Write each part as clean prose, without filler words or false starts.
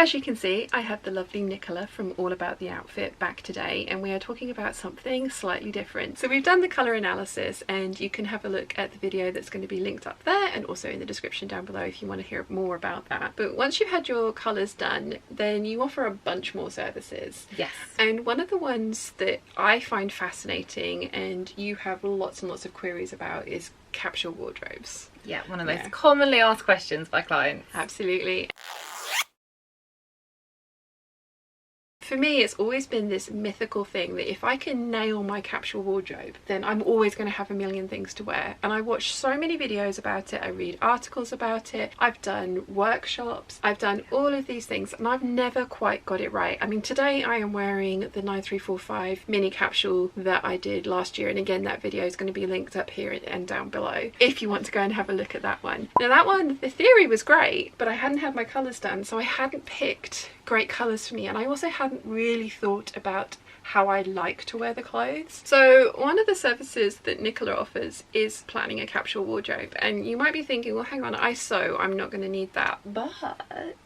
as you can see, I have the lovely Nicola from All About the Outfit back today, and we are talking about something slightly different. So we've done the colour analysis, and you can have a look at the video that's going to be linked up there and also in the description down below if you want to hear more about that. But once you've had your colours done, then you offer a bunch more services. Yes. And one of the ones that I find fascinating and you have lots and lots of queries about is capsule wardrobes. Yeah, one of those commonly asked questions by clients. Absolutely. For me, it's always been this mythical thing that if I can nail my capsule wardrobe, then I'm always going to have a million things to wear. And I watch so many videos about it, I read articles about it, I've done workshops, I've done all of these things, and I've never quite got it right. I mean, today I am wearing the 9345 mini capsule that I did last year, and again, that video is going to be linked up here and down below if you want to go and have a look at that one. Now that one, the theory was great, but I hadn't had my colours done, so I hadn't picked great colours for me, and I also hadn't really thought about how I like to wear the clothes. So one of the services that Nicola offers is planning a capsule wardrobe, and you might be thinking, well, hang on, I sew, I'm not going to need that. But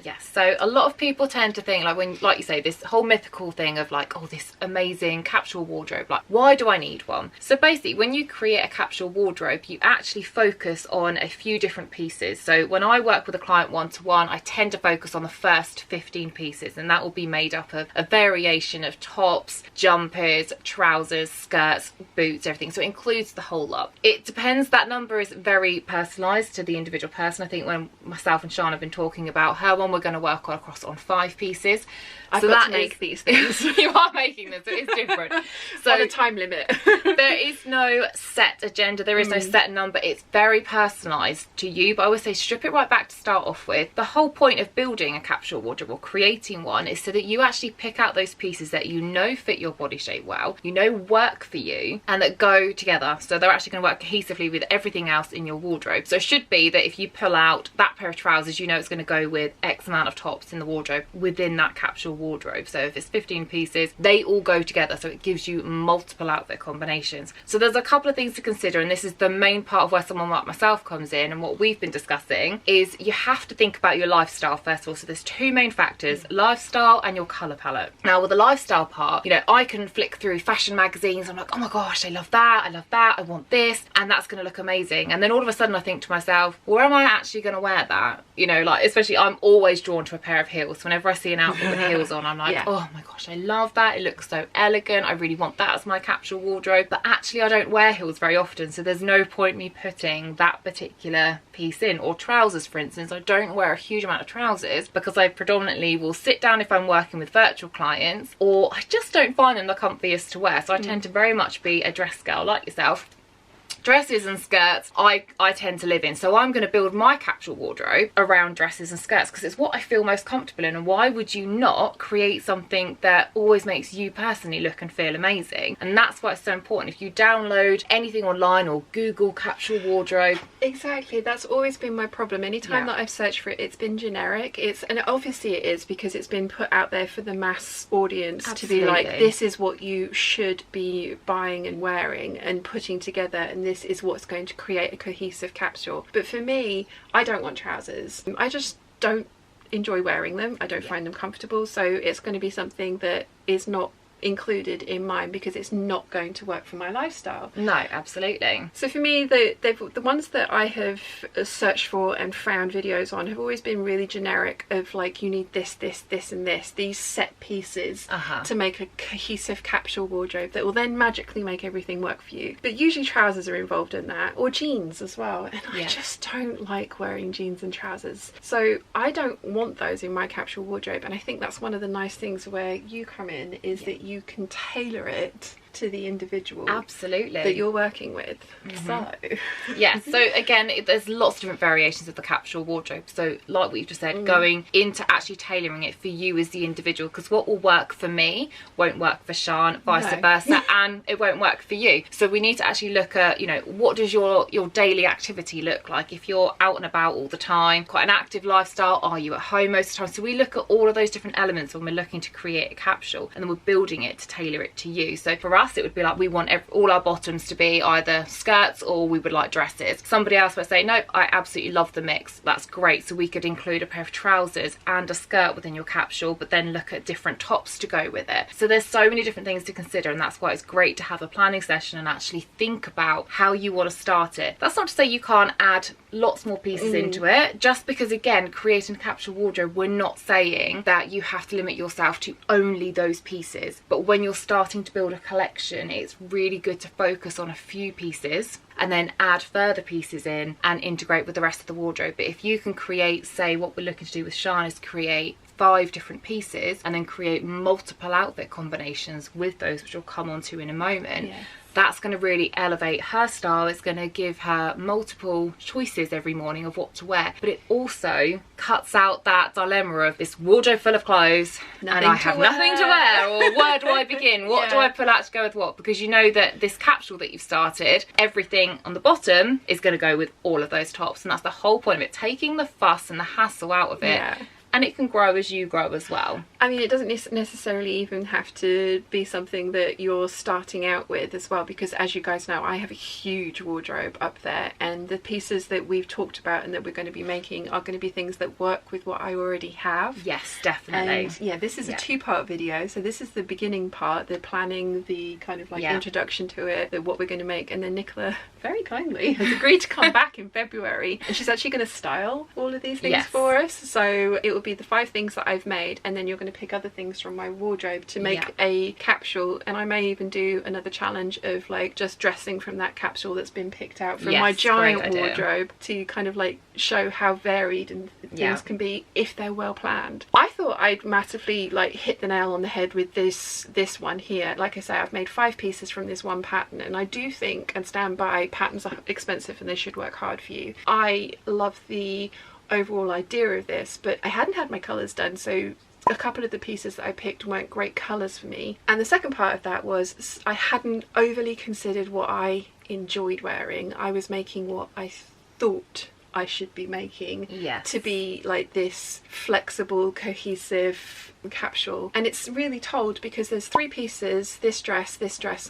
yes, so a lot of people tend to think, like you say, this whole mythical thing of like, oh, this amazing capsule wardrobe, like, why do I need one? So basically, when you create a capsule wardrobe, you actually focus on a few different pieces. So when I work with a client one-to-one, I tend to focus on the first 15 pieces, and that will be made up of a variation of tops, jumpers, trousers, skirts, boots, everything. So it includes the whole lot. It depends, that number is very personalised to the individual person. I think when myself and Shan have been talking about her one, we're going to work across on 5 pieces. I've got to make these things. You are making them, so it's different. So on a time limit. There is no set agenda, there is no set number. It's very personalised to you, but I would say strip it right back to start off with. The whole point of building a capsule wardrobe or creating one is so that you actually pick out those pieces that you know fit your body shape well, you know work for you, and that go together. So they're actually going to work cohesively with everything else in your wardrobe. So it should be that if you pull out that pair of trousers, you know it's going to go with X amount of tops in the wardrobe within that capsule wardrobe. So if it's 15 pieces, they all go together, so it gives you multiple outfit combinations. So there's a couple of things to consider, and this is the main part of where someone like myself comes in, and what we've been discussing is you have to think about your lifestyle first of all. So there's 2 main factors, lifestyle and your colour palette. Now with the lifestyle part, you know, I can flick through fashion magazines, I'm like, oh my gosh, I love that, I want this, and that's going to look amazing. And then all of a sudden I think to myself, where am I actually going to wear that? You know, like, especially I'm always drawn to a pair of heels. Whenever I see an outfit with heels on, I'm like, oh my gosh, I love that, it looks so elegant, I really want that as my capsule wardrobe. But actually I don't wear heels very often, so there's no point me putting that particular piece in. Or trousers, for instance, I don't wear a huge amount of trousers because I predominantly will sit down if I'm working with virtual clients, or I just don't find them the comfiest to wear. So I tend to very much be a dress girl like yourself. Dresses and skirts I tend to live in, so I'm going to build my capsule wardrobe around dresses and skirts because it's what I feel most comfortable in. And why would you not create something that always makes you personally look and feel amazing? And that's why it's so important. If you download anything online or Google capsule wardrobe, exactly, that's always been my problem. Anytime that I've searched for it, it's been generic. And obviously it is because it's been put out there for the mass audience to be like, this is what you should be buying and wearing and putting together, and this is what's going to create a cohesive capsule. But for me, I don't want trousers. I just don't enjoy wearing them. I don't find them comfortable, so it's going to be something that is not included in mine because it's not going to work for my lifestyle. No, absolutely. So for me, the ones that I have searched for and found videos on have always been really generic of like, you need this, this, this and this, these set pieces to make a cohesive capsule wardrobe that will then magically make everything work for you. But usually trousers are involved in that, or jeans as well, and I just don't like wearing jeans and trousers, so I don't want those in my capsule wardrobe. And I think that's one of the nice things where you come in, is that you can tailor it to the individual that you're working with. So so again, there's lots of different variations of the capsule wardrobe. So like we've just said, going into actually tailoring it for you as the individual, because what will work for me won't work for Shan, vice versa, and it won't work for you. So we need to actually look at, you know, what does your daily activity look like? If you're out and about all the time, quite an active lifestyle, are you at home most of the time? So we look at all of those different elements when we're looking to create a capsule, and then we're building it to tailor it to you. So for us, us, it would be like, we want all our bottoms to be either skirts or we would like dresses. Somebody else might say, no, I absolutely love the mix. That's great. So we could include a pair of trousers and a skirt within your capsule, but then look at different tops to go with it. So there's so many different things to consider, and that's why it's great to have a planning session and actually think about how you want to start it. That's not to say you can't add lots more pieces into it, just because, again, creating a capsule wardrobe, we're not saying that you have to limit yourself to only those pieces. But when you're starting to build a collection, it's really good to focus on a few pieces and then add further pieces in and integrate with the rest of the wardrobe. But if you can create, say what we're looking to do with Sian is create 5 different pieces and then create multiple outfit combinations with those, which we'll come on to in a moment. Yeah. That's going to really elevate her style. It's going to give her multiple choices every morning of what to wear. But it also cuts out that dilemma of this wardrobe full of clothes and I have nothing to wear, or where do I begin? What do I pull out to go with what? Because you know that this capsule that you've started, everything on the bottom is going to go with all of those tops. And that's the whole point of it, taking the fuss and the hassle out of it. Yeah. And it can grow as you grow as well. I mean, it doesn't necessarily even have to be something that you're starting out with as well, because as you guys know, I have a huge wardrobe up there, and the pieces that we've talked about and that we're going to be making are going to be things that work with what I already have. Yes, definitely. And yeah, this is a 2-part video. So this is the beginning part, the planning, the kind of like introduction to it, what we're going to make. And then Nicola very kindly has agreed to come back in February, and she's actually going to style all of these things for us. So it will be the 5 things that I've made, and then you're going to pick other things from my wardrobe to make a capsule. And I may even do another challenge of like just dressing from that capsule that's been picked out from my giant wardrobe, to kind of like show how varied and things can be if they're well planned. I thought I'd massively like hit the nail on the head with this one here. Like I say, I've made 5 pieces from this one pattern, and I do think and stand by, patterns are expensive and they should work hard for you. I love the overall idea of this, but I hadn't had my colours done, so a couple of the pieces that I picked weren't great colours for me. And the second part of that was I hadn't overly considered what I enjoyed wearing. I was making what I thought I should be making to be like this flexible, cohesive capsule. And it's really told because there's 3 pieces, this dress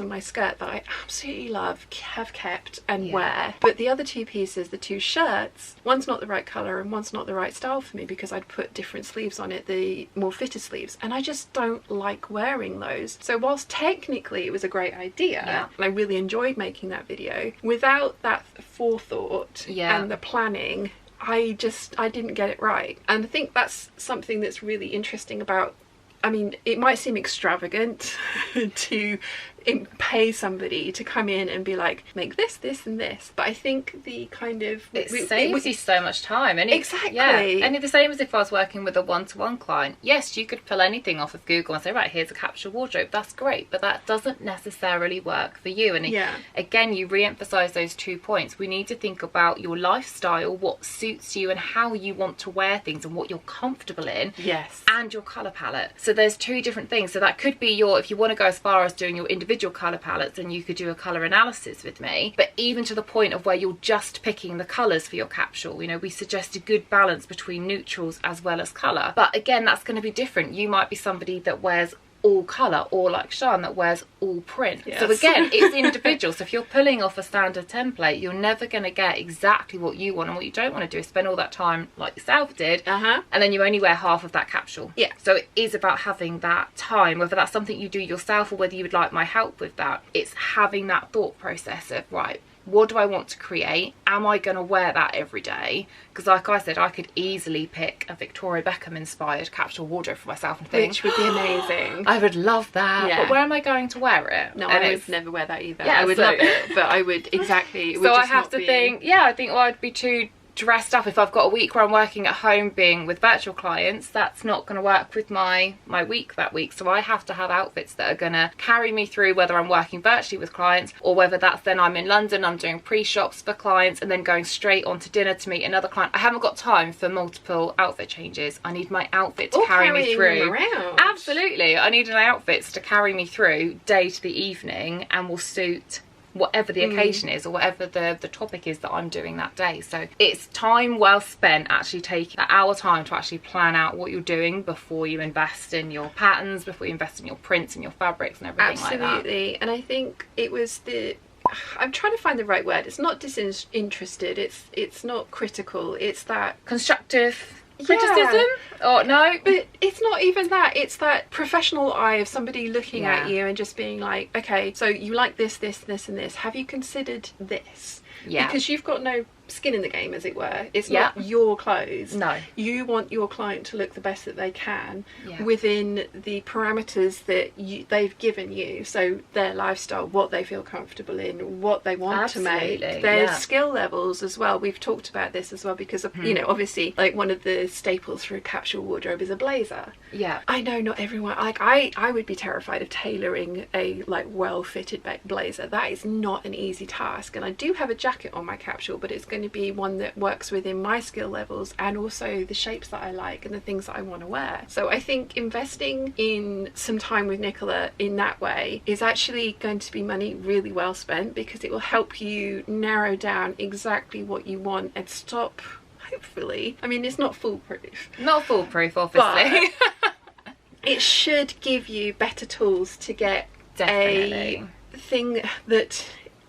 and my skirt, that I absolutely love, have kept and wear. But the other 2 pieces, the 2 shirts, one's not the right colour and one's not the right style for me because I'd put different sleeves on it, the more fitted sleeves, and I just don't like wearing those. So whilst technically it was a great idea and I really enjoyed making that video, without that forethought and the planning, I didn't get it right. And I think that's something that's really interesting about, I mean, it might seem extravagant to pay somebody to come in and be like, make this, this and this, but I think the kind of it saves you so much time. And exactly. And it's the same as if I was working with a one-to-one client. Yes, you could pull anything off of Google and say, right, here's a capsule wardrobe, that's great, but that doesn't necessarily work for you. And again, you re-emphasize those 2 points. We need to think about your lifestyle, what suits you and how you want to wear things and what you're comfortable in, and your color palette. So there's 2 different things. So that could be your, if you want to go as far as doing your individual color palettes, then you could do a color analysis with me. But even to the point of where you're just picking the colors for your capsule, you know, we suggest a good balance between neutrals as well as color. But again, that's going to be different. You might be somebody that wears all colour, or like Sian that wears all print. So again, it's individual. So if you're pulling off a standard template, you're never going to get exactly what you want, and what you don't want to do is spend all that time like yourself did and then you only wear half of that capsule. So it is about having that time, whether that's something you do yourself or whether you would like my help with that. It's having that thought process of, right, what do I want to create? Am I going to wear that every day? Because like I said, I could easily pick a Victoria Beckham inspired capsule wardrobe for myself and think, which would be amazing. I would love that. But where am I going to wear it? No, I would never wear that either. I would love it, but I would so I have to think, I think, well, I'd be too dressed up. If I've got a week where I'm working at home being with virtual clients, that's not going to work with my week that week. So I have to have outfits that are going to carry me through, whether I'm working virtually with clients or whether that's then I'm in London, I'm doing pre-shops for clients and then going straight on to dinner to meet another client. I haven't got time for multiple outfit changes. I need my outfit to carry me through. Absolutely. I need an outfit to carry me through day to the evening and will suit whatever the occasion is, or whatever the topic is that I'm doing that day. So it's time well spent actually taking our time to actually plan out what you're doing before you invest in your patterns, before you invest in your prints and your fabrics and everything like that. Absolutely. And I think it was I'm trying to find the right word. It's not disinterested, it's not critical, it's that constructive criticism, or no, but it's not even that. It's that professional eye of somebody looking at you and just being like, okay, so you like this, this, this and this, have you considered this? Because you've got no skin in the game, as it were. It's not your clothes. No, you want your client to look the best that they can within the parameters that they've given you. So their lifestyle, what they feel comfortable in, what they want to make, their skill levels as well. We've talked about this as well because of, you know, obviously like one of the staples for a capsule wardrobe is a blazer. I know not everyone, like I would be terrified of tailoring a like well fitted blazer. That is not an easy task, and I do have a jacket on my capsule, but it's going to be one that works within my skill levels and also the shapes that I like and the things that I want to wear. So I think investing in some time with Nicola in that way is actually going to be money really well spent, because it will help you narrow down exactly what you want and stop, hopefully, I mean it's not foolproof, obviously, but it should give you better tools to get a thing that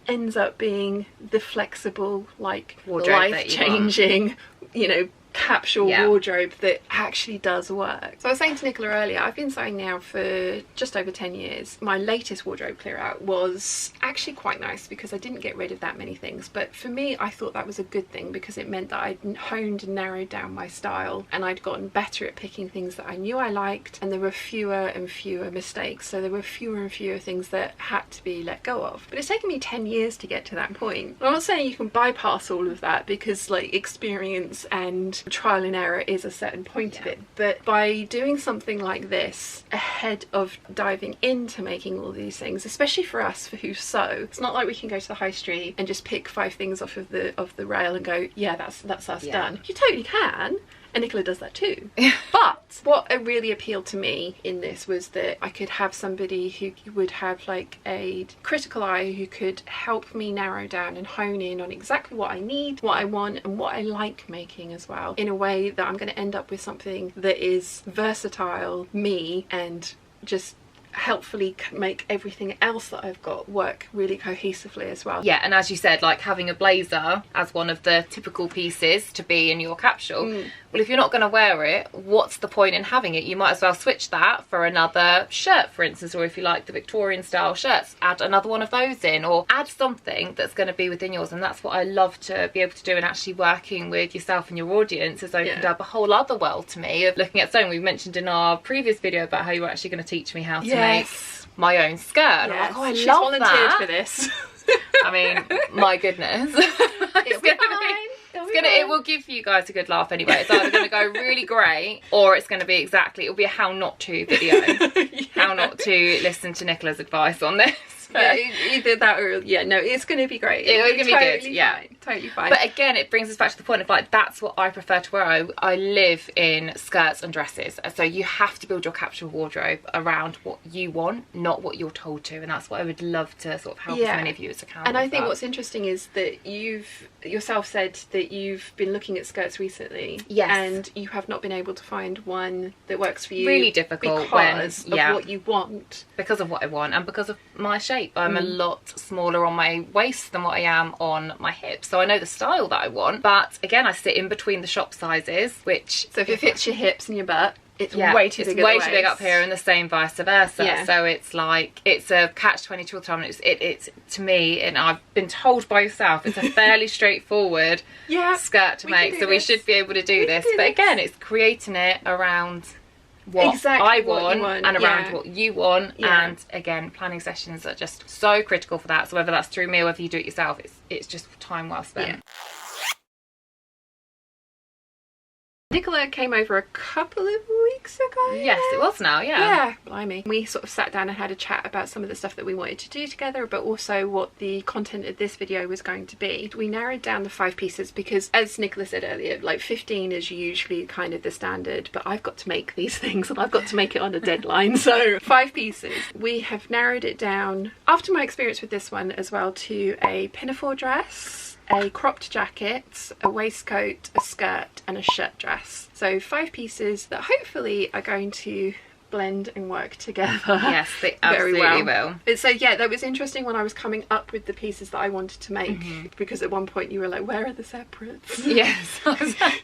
ends up being the flexible, like life-changing, you know, capsule wardrobe that actually does work. So I was saying to Nicola earlier, I've been sewing now for just over 10 years. My latest wardrobe clear out was actually quite nice because I didn't get rid of that many things, but for me I thought that was a good thing because it meant that I'd honed and narrowed down my style and I'd gotten better at picking things that I knew I liked, and there were fewer and fewer mistakes, so there were fewer and fewer things that had to be let go of. But it's taken me 10 years to get to that point. I'm not saying you can bypass all of that, because like experience and trial and error is a certain point of it, but by doing something like this ahead of diving into making all these things, especially for us for who sew, it's not like we can go to the high street and just pick 5 things off of the rail and go, yeah, that's us done. You totally can, and Nicola does that too. But what really appealed to me in this was that I could have somebody who would have like a critical eye, who could help me narrow down and hone in on exactly what I need, what I want, and what I like making as well, in a way that I'm going to end up with something that is versatile, me, and just helpfully make everything else that I've got work really cohesively as well. Yeah, and as you said, like having a blazer as one of the typical pieces to be in your capsule, well, if you're not going to wear it, what's the point in having it? You might as well switch that for another shirt, for instance, or if you like the Victorian style shirts, add another one of those in, or add something that's going to be within yours. And that's what I love to be able to do, and actually working with yourself and your audience has opened up a whole other world to me of looking at sewing. We mentioned in our previous video about how you were actually going to teach me how to make my own skirt. And I'm like, oh, I She's love volunteered that. for this. I mean, my goodness. It will give you guys a good laugh anyway. It's either going to go really great, or it's going to be it'll be a how not to video. How not to listen to Nicola's advice on this. Either that or no, it's going to be great. It's going to be totally good, fine, totally fine. But again, it brings us back to the point of like, that's what I prefer to wear. I live in skirts and dresses, so you have to build your capsule wardrobe around what you want, not what you're told to, and that's what I would love to sort of help as many of you as I can. And I think what's interesting is that you've yourself said that you've been looking at skirts recently, and you have not been able to find one that works for you. Really difficult because of what you want. Because of what I want and because of my shape. I'm a lot smaller on my waist than what I am on my hips, so I know the style that I want, but again I sit in between the shop sizes, which so if it fits your hips and your butt, it's way too big. It's way too big up here, and the same vice versa. So it's like, it's a catch-22 all the time. It's to me, and I've been told by yourself, it's a fairly straightforward skirt to make. So we should be able to do this. But again, it's creating it around what I want and around what you want. And again, planning sessions are just so critical for that. So whether that's through me or whether you do it yourself, it's just time well spent. Nicola came over a couple of weeks ago. Yes, it was now, yeah. Yeah, blimey. We sort of sat down and had a chat about some of the stuff that we wanted to do together, but also what the content of this video was going to be. We narrowed down the 5 pieces because, as Nicola said earlier, like 15 is usually kind of the standard, but I've got to make these things and I've got to make it on a deadline. So 5 pieces. We have narrowed it down, after my experience with this one as well, to a pinafore dress, a cropped jacket, a waistcoat, a skirt and a shirt dress. So 5 pieces that hopefully are going to blend and work together. Yes, they absolutely very well. will. So yeah, that was interesting when I was coming up with the pieces that I wanted to make, because at one point you were like, where are the separates? Yes. I was like,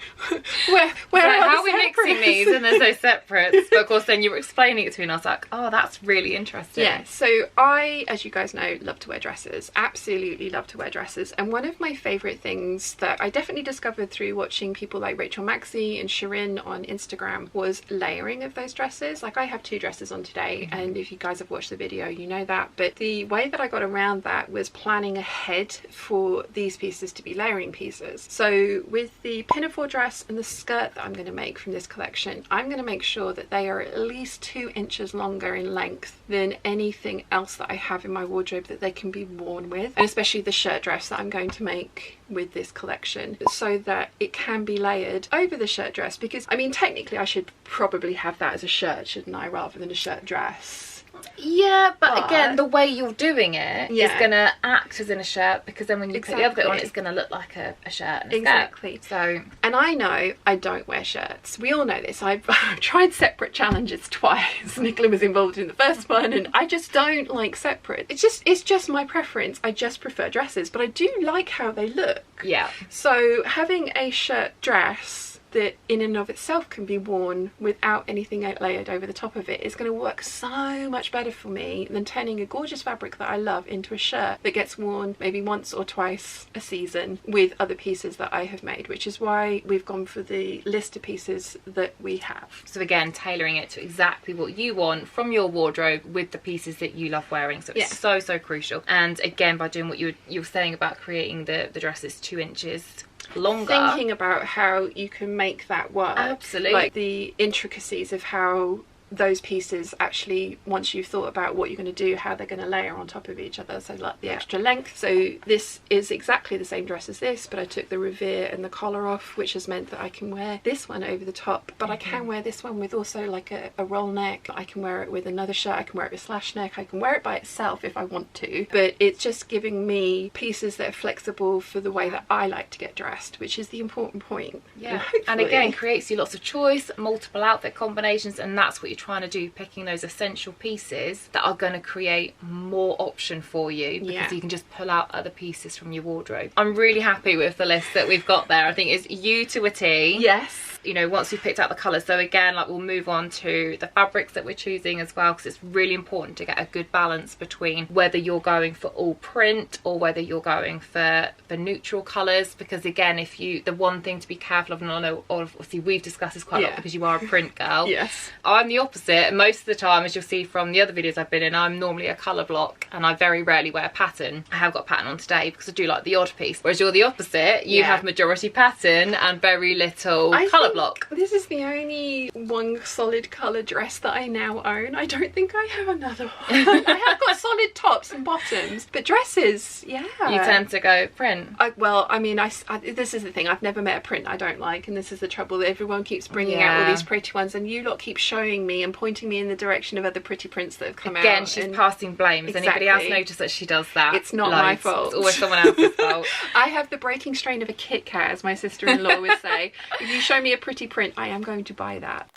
where are how are the we mixing these and there's no separates? But of course then you were explaining it to me and I was like, oh, that's really interesting. Yeah, so I, as you guys know, love to wear dresses. Absolutely love to wear dresses. And one of my favourite things that I definitely discovered through watching people like Rachel Maxey and Shirin on Instagram was layering of those dresses. Like, I have 2 dresses on today, and if you guys have watched the video you know that, but the way that I got around that was planning ahead for these pieces to be layering pieces. So with the pinafore dress and the skirt that I'm going to make from this collection, I'm going to make sure that they are at least 2 inches longer in length than anything else that I have in my wardrobe that they can be worn with, and especially the shirt dress that I'm going to make with this collection, so that it can be layered over the shirt dress. Because I mean, technically I should probably have that as a shirt, shouldn't I, rather than a shirt dress? Yeah, but again, the way you're doing it is Yeah. going to act as in a shirt, because then when you put the other bit on, Exactly. it's going to look like a shirt and a Exactly. skirt. So, And I know I don't wear shirts. We all know this. I've tried separate challenges twice. Nicola was involved in the first one, and I just don't like separate. It's just my preference. I just prefer dresses, but I do like how they look. yeah. So having a shirt dress that in and of itself can be worn without anything layered over the top of it is going to work so much better for me than turning a gorgeous fabric that I love into a shirt that gets worn maybe once or twice a season with other pieces that I have made, which is why we've gone for the list of pieces that we have. So again, tailoring it to exactly what you want from your wardrobe with the pieces that you love wearing. So it's so crucial. And again, by doing what you were saying about creating the dresses 2 inches longer, thinking about how you can make that work. Absolutely. Like the intricacies of how those pieces actually, once you've thought about what you're going to do, how they're going to layer on top of each other. So like the extra length. So this is exactly the same dress as this, but I took the revere and the collar off, which has meant that I can wear this one over the top, but I can wear this one with also like a roll neck. I can wear it with another shirt. I can wear it with slash neck. I can wear it by itself if I want to, but it's just giving me pieces that are flexible for the way that I like to get dressed, which is the important point. yeah. And again, creates you lots of choice, multiple outfit combinations, and that's what you're trying to do, picking those essential pieces that are going to create more option for you, because you can just pull out other pieces from your wardrobe. I'm really happy with the list that we've got there. I think it's you to a T. Yes. You know, once you've picked out the colours. So again, like, we'll move on to the fabrics that we're choosing as well, because it's really important to get a good balance between whether you're going for all print or whether you're going for neutral colours. Because again, if you, the one thing to be careful of, and I know obviously we've discussed this quite a lot because you are a print girl. Yes. I'm the opposite. Most of the time, as you'll see from the other videos I've been in, I'm normally a colour block, and I very rarely wear pattern. I have got pattern on today because I do like the odd piece, whereas you're the opposite. You have majority pattern and very little colour block. This is the only one solid colour dress that I now own. I don't think I have another one. I have got solid tops and bottoms, but dresses, yeah. You tend to go print. Well, I mean, this is the thing. I've never met a print I don't like, and this is the trouble. That everyone keeps bringing out all these pretty ones, and you lot keep showing me and pointing me in the direction of other pretty prints that have come out. Again, she's passing blame. Has anybody else noticed that she does that? It's not my fault. It's always someone else's fault. I have the breaking strain of a Kit Kat, as my sister-in-law would say. If you show me a pretty print, I am going to buy that.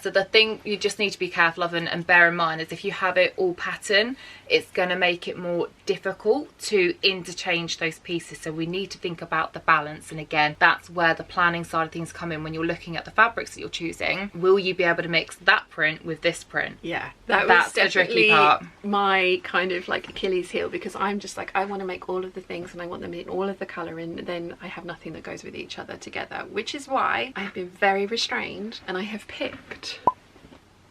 So the thing you just need to be careful of and bear in mind is if you have it all pattern, it's going to make it more difficult to interchange those pieces. So we need to think about the balance, and again, that's where the planning side of things come in when you're looking at the fabrics that you're choosing. Will you be able to mix that print with this print? Yeah, that's the tricky part. My kind of like Achilles heel, because I'm just like, I want to make all of the things and I want them in all of the colour, and then I have nothing that goes with each other together, which is why I have been very restrained and I have picked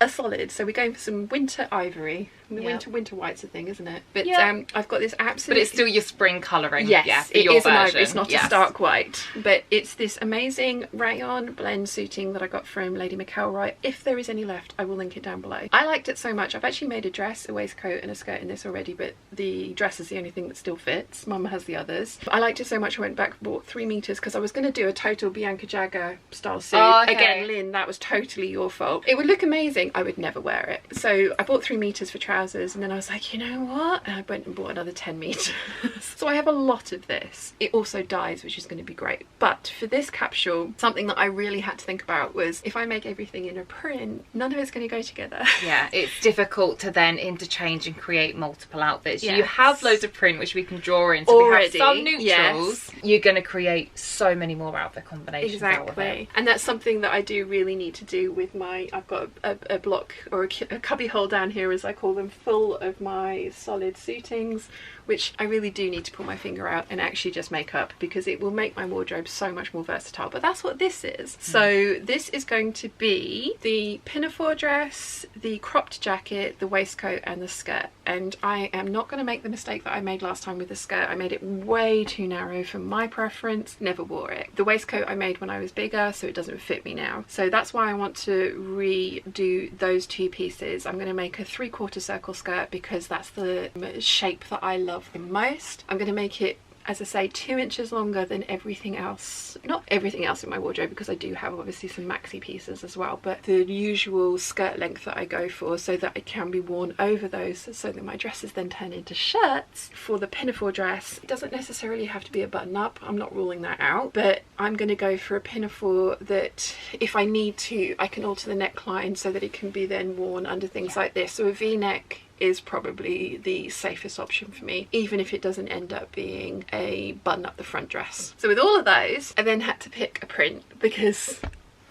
a solid, so we're going for some winter ivory. The Yep. winter white's a thing, isn't it? But Yep. I've got this absolute. But it's still your spring colouring. Yes, yeah, for it your is an version. ivory. It's not Yes. a stark white, but it's this amazing rayon blend suiting that I got from Lady McElroy. If there is any left, I will link it down below. I liked it so much. I've actually made a dress, a waistcoat and a skirt in this already, but the dress is the only thing that still fits. Mum has the others. I liked it so much I went back and bought 3 meters because I was going to do a total Bianca Jagger style suit. Oh, okay. Again, Lynn, that was totally your fault. It would look amazing. I would never wear it. So I bought 3 meters for trousers, and then I was like, you know what? And I went and bought another 10 meters. So I have a lot of this. It also dyes, which is going to be great. But for this capsule, something that I really had to think about was if I make everything in a print, none of it's going to go together. Yeah, it's difficult to then interchange and create multiple outfits. Yes. You have loads of print which we can draw in, so Already, we have some neutrals. yes. You're going to create so many more outfit combinations out of it. Exactly. And that's something that I do really need to do with my, I've got a block or a cubby hole down here, as I call them, full of my solid suitings, which I really do need to pull my finger out and actually just make up, because it will make my wardrobe so much more versatile. But that's what this is. So this is going to be the pinafore dress, the cropped jacket, the waistcoat and the skirt. And I am not going to make the mistake that I made last time with the skirt. I made it way too narrow for my preference, never wore it. The waistcoat I made when I was bigger, so it doesn't fit me now. So that's why I want to redo those 2 pieces. I'm going to make a 3/4 circle skirt because that's the shape that I love the most. I'm going to make it, as I say, 2 inches longer than everything else. Not everything else in my wardrobe, because I do have obviously some maxi pieces as well, but the usual skirt length that I go for, so that it can be worn over those, so that my dresses then turn into shirts. For the pinafore dress, it doesn't necessarily have to be a button up. I'm not ruling that out, but I'm going to go for a pinafore that, if I need to, I can alter the neckline so that it can be then worn under things like this. So a V-neck is probably the safest option for me, even if it doesn't end up being a button up the front dress. So with all of those, I then had to pick a print because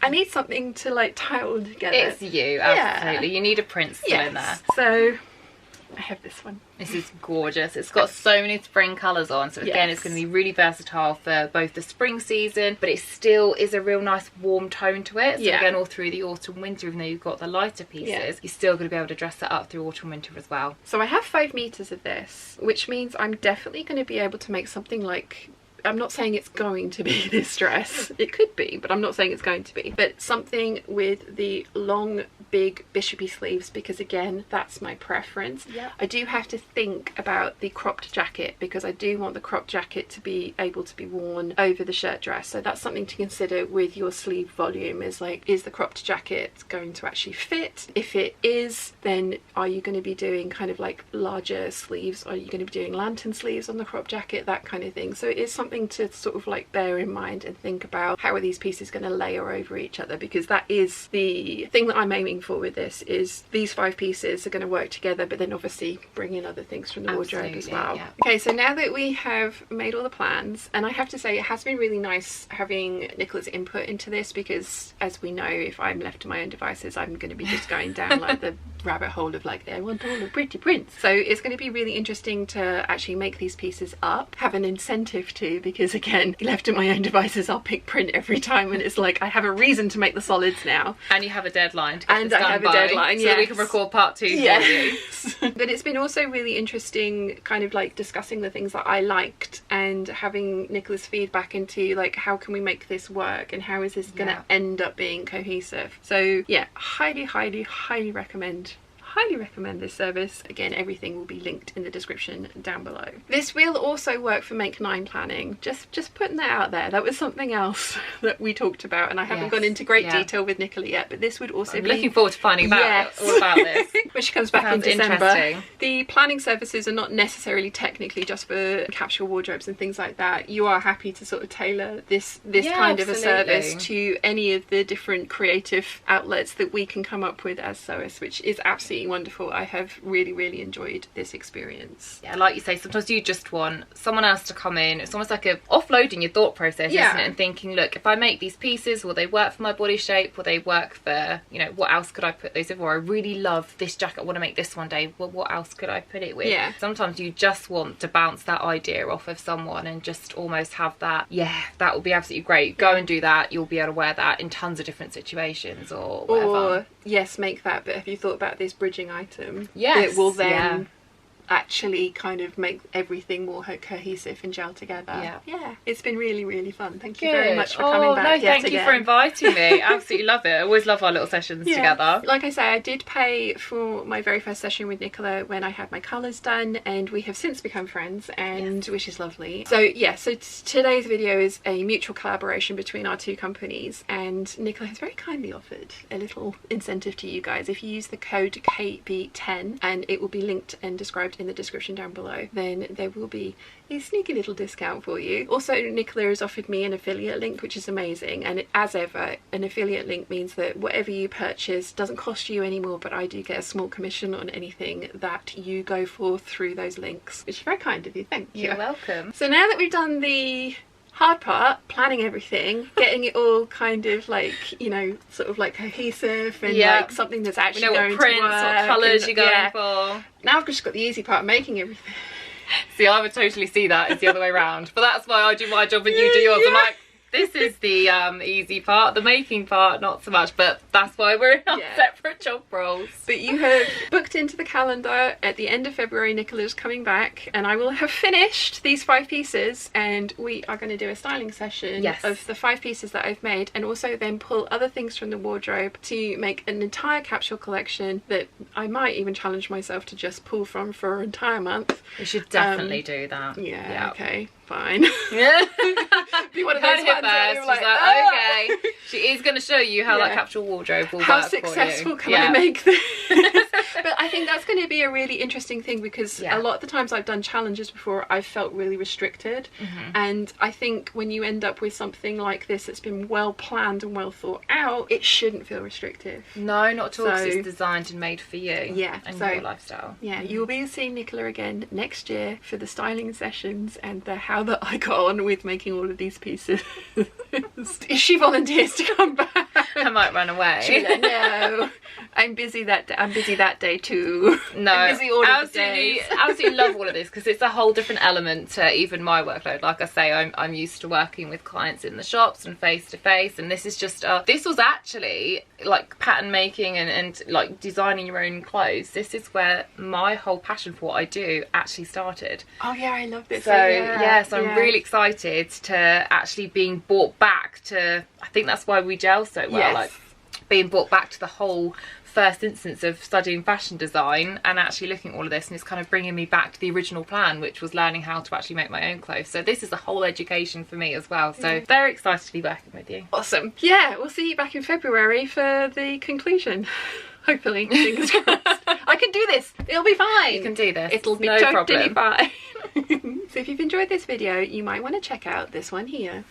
I need something to like tie it all together. It's you, absolutely. Yeah. You need a print still in there. So I have this one. This is gorgeous. It's got so many spring colours on, so again it's going to be really versatile for both the spring season, but it still is a real nice warm tone to it. So again, all through the autumn winter, even though you've got the lighter pieces, you're still going to be able to dress that up through autumn winter as well. So I have 5 meters of this, which means I'm definitely going to be able to make something like, I'm not saying it's going to be this dress. It could be, but I'm not saying it's going to be. But something with the long, big bishopy sleeves, because again, that's my preference. I do have to think about the cropped jacket, because I do want the cropped jacket to be able to be worn over the shirt dress. So that's something to consider with your sleeve volume, is like, is the cropped jacket going to actually fit? If it is, then are you going to be doing kind of like larger sleeves? Are you going to be doing lantern sleeves on the cropped jacket? That kind of thing. So it is something to sort of like bear in mind and think about, how are these pieces going to layer over each other, because that is the thing that I'm aiming for with this, is these 5 pieces are going to work together, but then obviously bring in other things from the wardrobe as well. Okay, so now that we have made all the plans, and I have to say it has been really nice having Nicola's input into this, because as we know, if I'm left to my own devices, I'm going to be just going down like the rabbit hole of like, I want all the pretty prints. So it's going to be really interesting to actually make these pieces up, have an incentive to, because again, left to my own devices, I'll pick print every time, and it's like I have a reason to make the solids now. And you have a deadline to get and this I done have by, a deadline, so that we can record part 2 for you. But it's been also really interesting kind of like discussing the things that I liked and having Nicola's feedback into like, how can we make this work and how is this gonna end up being cohesive. So yeah, highly recommend this service. Again, everything will be linked in the description down below. This will also work for Make 9 planning. Just putting that out there. That was something else that we talked about, and I haven't gone into great detail with Nicola yet, but this would also be... looking forward to finding out all about this. When she comes back in December. The planning services are not necessarily technically just for capsule wardrobes and things like that. You are happy to sort of tailor this kind of a service to any of the different creative outlets that we can come up with as sewists, which is absolutely absolutely wonderful. I have really enjoyed this experience. Yeah, like you say, sometimes you just want someone else to come in. It's almost like a offloading your thought process, isn't it? And thinking, look, if I make these pieces, will they work for my body shape? Will they work for, you know, what else could I put those in? Or I really love this jacket, I want to make this one day. Well, what else could I put it with? Yeah. Sometimes you just want to bounce that idea off of someone and just almost have that, yeah, that will be absolutely great. Go and do that. You'll be able to wear that in tons of different situations or whatever. Or, yes, make that, but have you thought about this bridging item? Yes. It will then actually kind of make everything more cohesive and gel together. Yeah, it's been really fun. Thank you very much for coming back. Thank you for inviting me. Absolutely love it. I always love our little sessions together. Like I say, I did pay for my very first session with Nicola when I had my colours done, and we have since become friends, and which is lovely. So yeah, so today's video is a mutual collaboration between our two companies, and Nicola has very kindly offered a little incentive to you guys. If you use the code KB10, and it will be linked and described in the description down below, then there will be a sneaky little discount for you. Also, Nicola has offered me an affiliate link, which is amazing, and as ever, an affiliate link means that whatever you purchase doesn't cost you anymore, but I do get a small commission on anything that you go for through those links, which is very kind of you. Thank you. You're welcome. So now that we've done the hard part, planning everything, getting it all kind of like, you know, sort of like cohesive and like something that's actually going what prints, to work, what colours you're going for. Now I've just got the easy part, making everything. See, I would totally see that as the other way around, but that's why I do my job and you do yours. I'm like, this is the easy part, the making part not so much, but that's why we're in our separate job roles. But you have booked into the calendar at the end of February, Nicola's coming back, and I will have finished these 5 pieces, and we are going to do a styling session of the 5 pieces that I've made, and also then pull other things from the wardrobe to make an entire capsule collection that I might even challenge myself to just pull from for an entire month. We should definitely do that. Yeah, okay, fine. Yeah. Be one of those ones where you're like, okay. She is going to show you how that capsule wardrobe will work for you. How successful can I make this? But I think that's going to be a really interesting thing, because a lot of the times I've done challenges before, I've felt really restricted. And I think when you end up with something like this that's been well planned and well thought out, it shouldn't feel restrictive. No, not at all, because it's designed and made for you and your lifestyle. Yeah, you'll be seeing Nicola again next year for the styling sessions and the how that I got on with making all of these pieces. If she volunteers to come back, I might run away. She'll be like, no, I'm busy that day. I'm busy that day too. No, I'm busy all of the days. Absolutely love all of this, because it's a whole different element to even my workload. Like I say, I'm used to working with clients in the shops and face to face, and this is just this was actually like pattern making and like designing your own clothes. This is where my whole passion for what I do actually started. Oh yeah, I love this. So so I'm really excited to actually being brought back to, I think that's why we gel so well, like being brought back to the whole first instance of studying fashion design and actually looking at all of this, and it's kind of bringing me back to the original plan, which was learning how to actually make my own clothes. So this is a whole education for me as well, so very excited to be working with you. Awesome. Yeah, we'll see you back in February for the conclusion. Hopefully, fingers crossed. I can do this. It'll be fine. You can do this. It'll be totally fine. So if you've enjoyed this video, you might want to check out this one here.